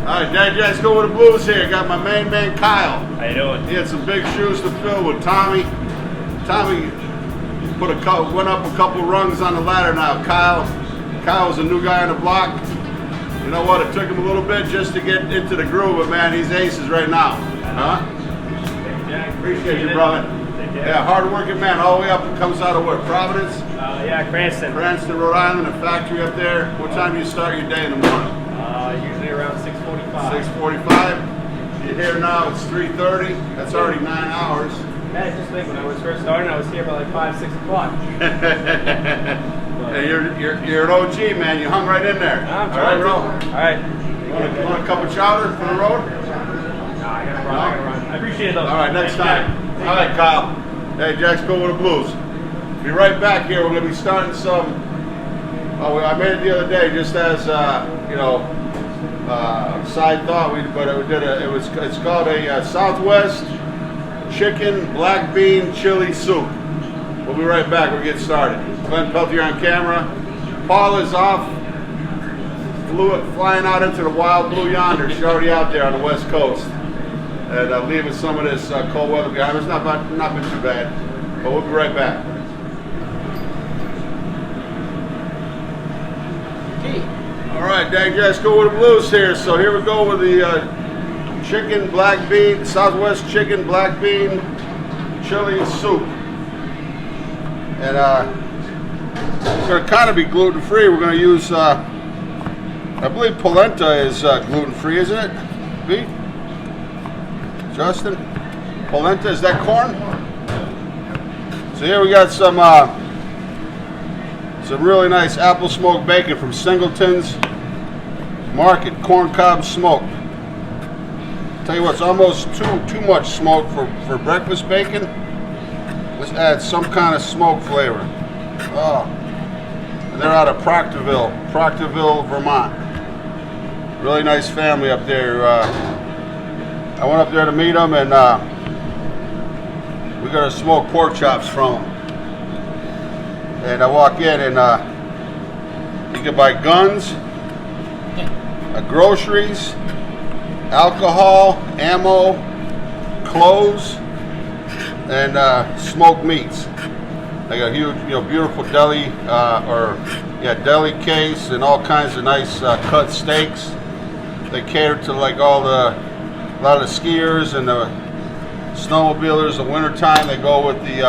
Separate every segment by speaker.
Speaker 1: Alright, Dad, let's go with the blues here. Got my main man Kyle.
Speaker 2: How you doing?
Speaker 1: He had some big shoes to fill with Tommy. Tommy went up a couple rungs on the ladder now. Kyle's a new guy on the block. You know what? It took him a little bit just to get into the groove, but man, he's aces right now. Huh?
Speaker 2: Thank you, Jack.
Speaker 1: Appreciate you, brother. Yeah, hard-working man. All the way up and comes out of what? Providence?
Speaker 2: Yeah, Cranston.
Speaker 1: Cranston, Rhode Island, a factory up there. What time do you start your day in the morning?
Speaker 2: Usually around 6:45.
Speaker 1: 6:45. You're here now, it's 3:30. That's already 9 hours.
Speaker 2: Yeah, I just think when I was first starting, I was here by like 5, 6 o'clock.
Speaker 1: Hey, you're an OG, man. You hung right in there.
Speaker 2: I'm trying to. All right.
Speaker 1: You want a cup of chowder for the road?
Speaker 2: No, I gotta run. I appreciate it though.
Speaker 1: All right, next time. All right, Kyle. Hey, Jack's going with the blues. Be right back here. We're going to be starting some. Oh, I made it the other day just as side thought. It's called a Southwest chicken black bean chili soup. We'll be right back. We'll get started. Glenn Peltier on camera. Paul is off, flying out into the wild blue yonder. She's already out there on the west coast, and leaving some of this cold weather behind. It's not been too bad, but we'll be right back. All right, Dang, let's go with the blues here. So here we go with the chicken black bean, Southwest chicken black bean chili soup. And it's going to kind of be gluten-free. We're going to use, I believe polenta is gluten-free, isn't it? B? Justin? Polenta, is that corn? So here we got some really nice apple smoked bacon from Singleton's Market, corn cob smoked. Tell you what, it's almost too much smoke for breakfast bacon. Let's add some kind of smoke flavor. Oh, and they're out of Proctorville, Vermont. Really nice family up there. I went up there to meet them, and we got to smoke pork chops from them. And I walk in, and you can buy guns, groceries, alcohol, ammo, clothes, and smoked meats. They got a huge, beautiful deli, deli case, and all kinds of nice cut steaks. They cater to like a lot of the skiers and the snowmobilers. The wintertime, they go with the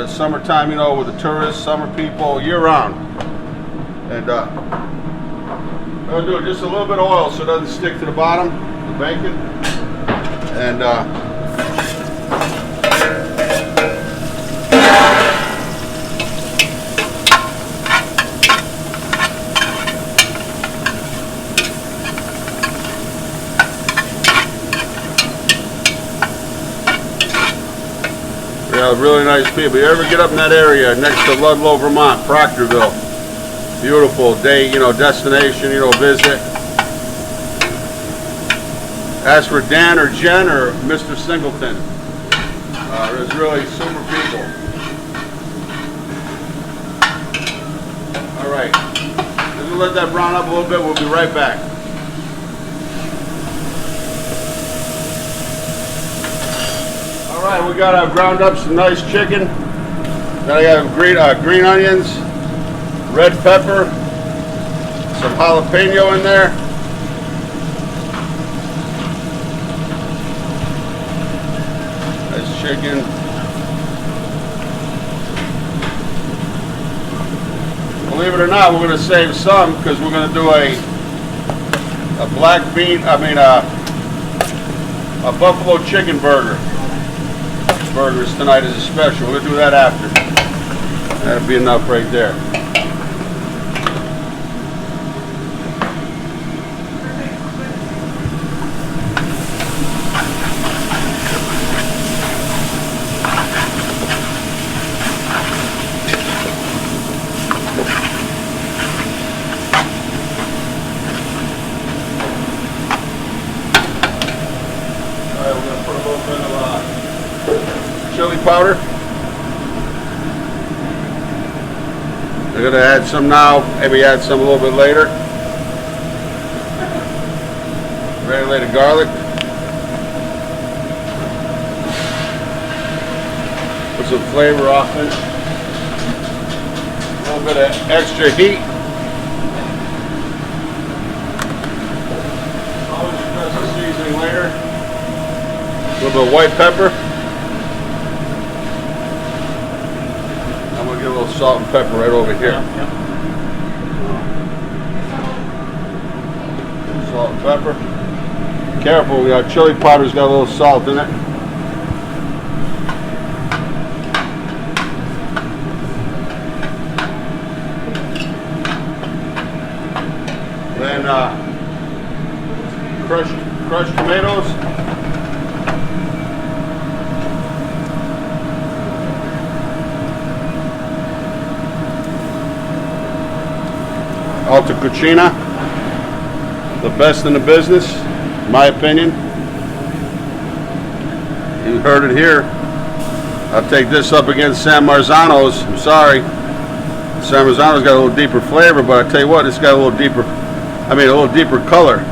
Speaker 1: summertime, with the tourists, summer people, year round. And I'm gonna do just a little bit of oil so it doesn't stick to the bottom, the bacon. And really nice people. You ever get up in that area next to Ludlow, Vermont, Proctorville? Beautiful day, destination, visit. As for Dan or Jen or Mr. Singleton, there's really super people. All right, just let that brown up a little bit. We'll be right back. All right, we got ground up some nice chicken. Then I got green onions, red pepper, some jalapeno in there. Nice chicken. Believe it or not, we're going to save some because we're going to do a buffalo chicken burgers tonight as a special. We're going to do that after. That'll be enough right there. Alright, we're going to put a little bit of chili powder. We're going to add some now, maybe add some a little bit later. Granulated garlic. Put some flavor off it. A little bit of extra heat. Always adjust the seasoning later. A little bit of white pepper. I'm gonna get a little salt and pepper right over here.
Speaker 2: Yep.
Speaker 1: Salt and pepper. Careful, we got chili powder's got a little salt in it. Then crushed tomatoes. Alta Cucina, the best in the business, in my opinion. You heard it here. I'll take this up against San Marzano's. I'm sorry. San Marzano's got a little deeper flavor, but I tell you what, it's got a little deeper, a little deeper color.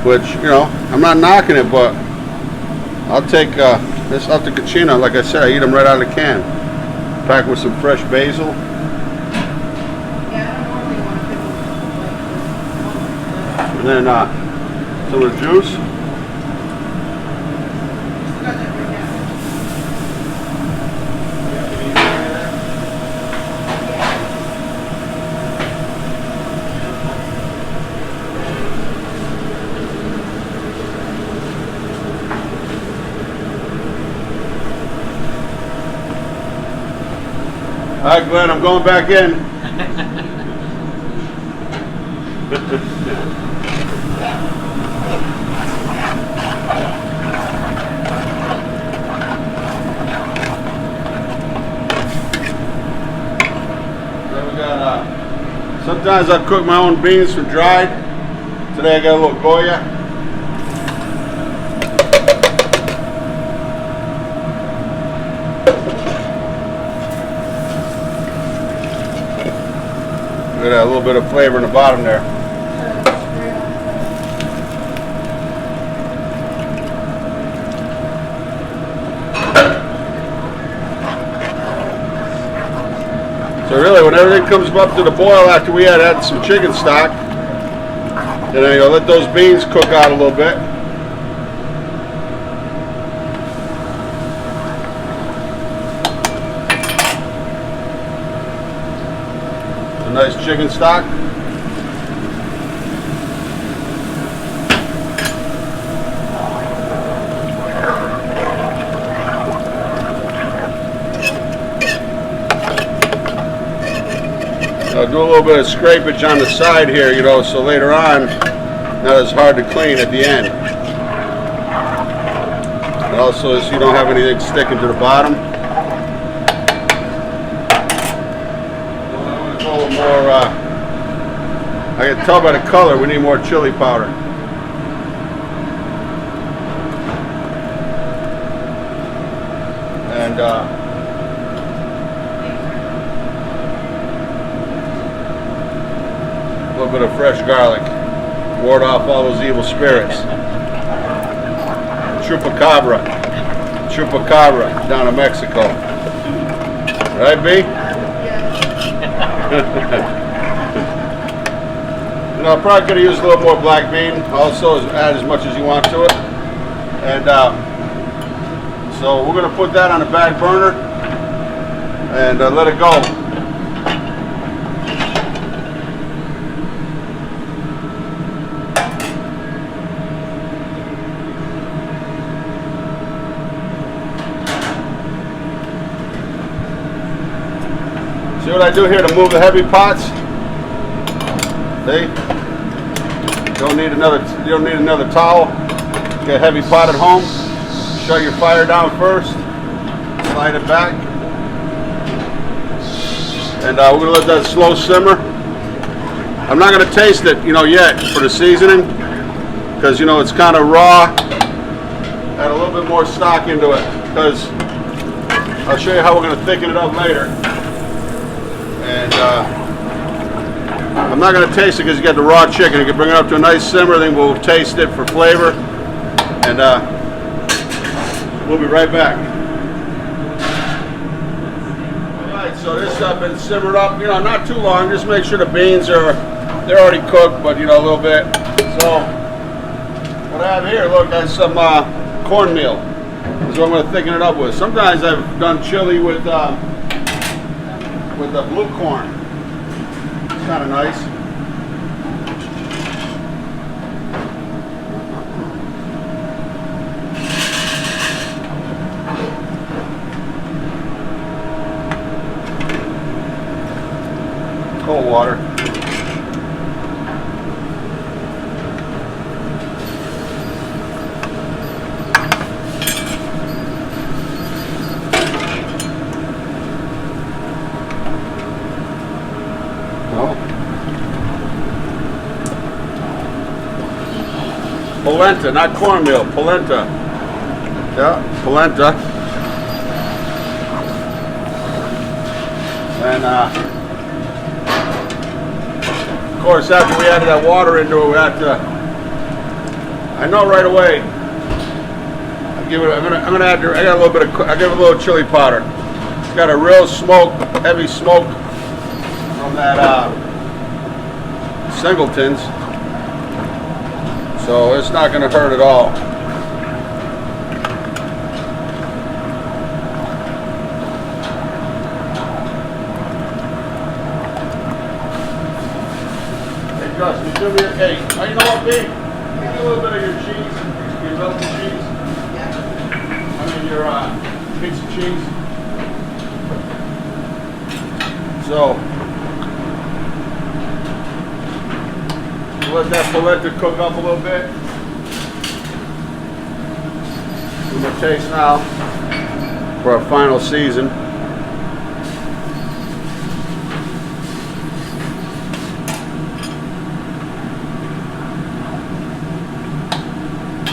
Speaker 1: Which, you know, I'm not knocking it, but I'll take this Alta Cucina. Like I said, I eat them right out of the can. Packed with some fresh basil. And then some of the juice. All right, Glenn, I'm going back in. Sometimes I cook my own beans from dried. Today I got a little Goya. Look at that, a little bit of flavor in the bottom there. So really, when everything comes up to the boil after we had some chicken stock, then you let those beans cook out a little bit. Some nice chicken stock. I'll do a little bit of scrapage on the side here, you know, so later on, not as hard to clean at the end. And also, so you don't have anything sticking to the bottom. I'm going to go with more, I can tell by the color, we need more chili powder. And, a little bit of fresh garlic, ward off all those evil spirits. Chupacabra down in Mexico. Right, B? You know, I'm probably going to use a little more black bean. Also, add as much as you want to it. And so we're going to put that on the back burner and let it go. See what I do here to move the heavy pots? See? You don't need another towel. You got a heavy pot at home. Shut your fire down first. Slide it back. And we're gonna let that slow simmer. I'm not gonna taste it, you know, yet for the seasoning, because you know it's kind of raw. Add a little bit more stock into it, because I'll show you how we're gonna thicken it up later. And I'm not going to taste it because you got the raw chicken. You can bring it up to a nice simmer, then we'll taste it for flavor. And we'll be right back. Alright, so this has been simmered up, you know, not too long. Just make sure the beans they're already cooked, but you know, a little bit. So what I have here, look, that's some cornmeal. That's what I'm going to thicken it up with. Sometimes I've done chili with the blue corn. It's kind of nice. Cold water. Polenta, not cornmeal, polenta. Yeah, polenta. And of course, after we added that water into it, we had to. I know right away. I'm gonna add. I got a little bit of. I give it a little chili powder. It's got a real smoke, heavy smoke from that singletons. So it's not going to hurt at all. Hey Justin, you do me a hey, oh, you know what, B? Give me a little bit of your cheese, your melted cheese. I mean your pizza cheese. So let that polenta cook up a little bit. We're going to taste now for our final season.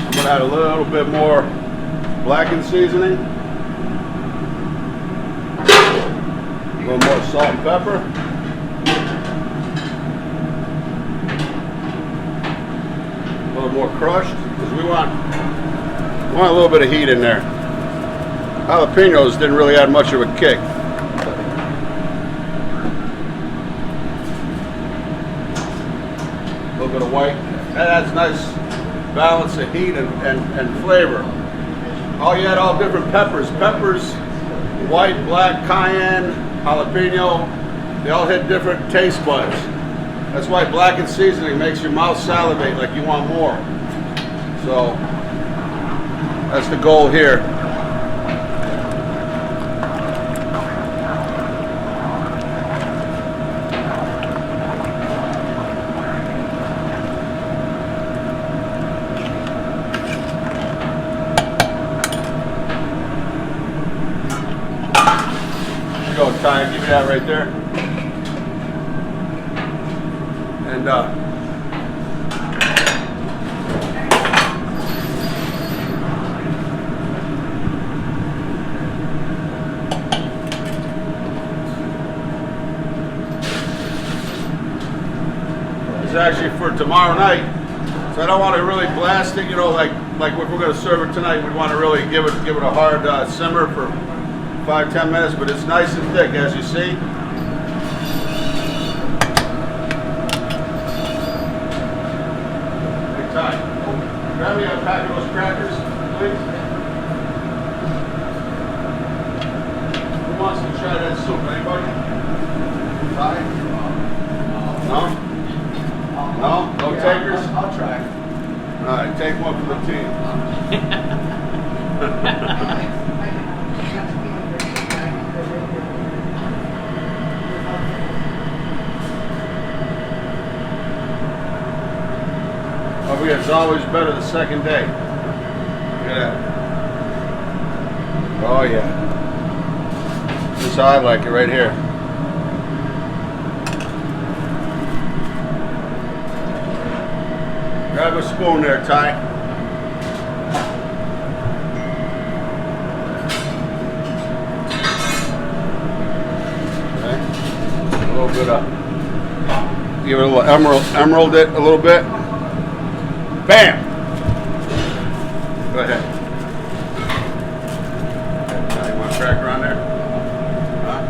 Speaker 1: I'm going to add a little bit more blackened seasoning. A little more salt and pepper. A little more crushed because we want a little bit of heat in there. Jalapenos didn't really add much of a kick. A little bit of white. That adds nice balance of heat and flavor. Oh, you had all different peppers. Peppers, white, black, cayenne, jalapeno. They all hit different taste buds. That's why blackened seasoning makes your mouth salivate like you want more. So that's the goal here. Here you go, Ty, give me that right there. And it's actually for tomorrow night, so I don't want to really blast it. You know, like if we're going to serve it tonight, we want to really give it a hard simmer for 5-10 minutes. But it's nice and thick, as you see. Grab me a pack of those crackers, please. Who wants to try that soup? Anybody? Ty? No? No? No takers?
Speaker 3: I'll try.
Speaker 1: All right, take one for the team. Oh, yeah, it's always better the second day. Look at that. Oh, yeah. This is how I like it right here. Grab a spoon there, Ty. Okay. A little bit of Give it a little emerald it a little bit. Bam! Go ahead. You want a cracker on there? Huh?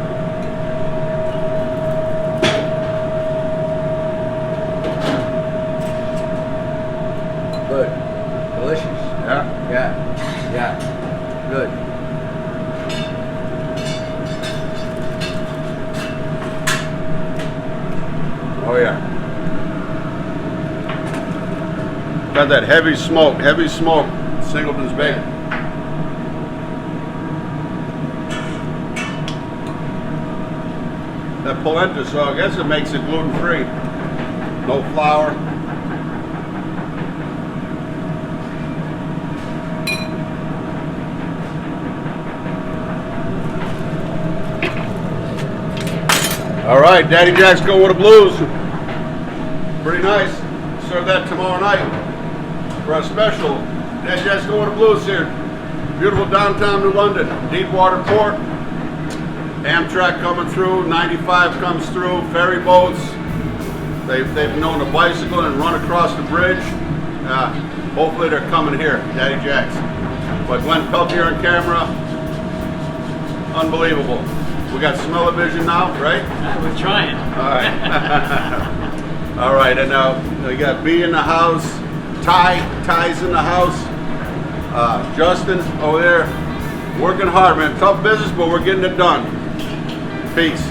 Speaker 3: Good. Delicious.
Speaker 1: Yeah?
Speaker 3: Yeah. Yeah. Good.
Speaker 1: Oh yeah. Got that heavy smoke, Singleton's bacon. That polenta, so I guess it makes it gluten-free. No flour. All right, Daddy Jack's going with the blues. Pretty nice. Serve that tomorrow night for a special. Daddy Jack's going with the blues here. Beautiful downtown New London. Deepwater Port. Amtrak coming through. 95 comes through. Ferry boats. They've known to bicycle and run across the bridge. Hopefully they're coming here, Daddy Jack's. But Glenn Peltier on camera. Unbelievable. We got smell-o-vision now, right?
Speaker 2: We're trying.
Speaker 1: All right. All right, and now we got B in the house. Ty's in the house. Justin over there, working hard, man. Tough business, but we're getting it done. Peace.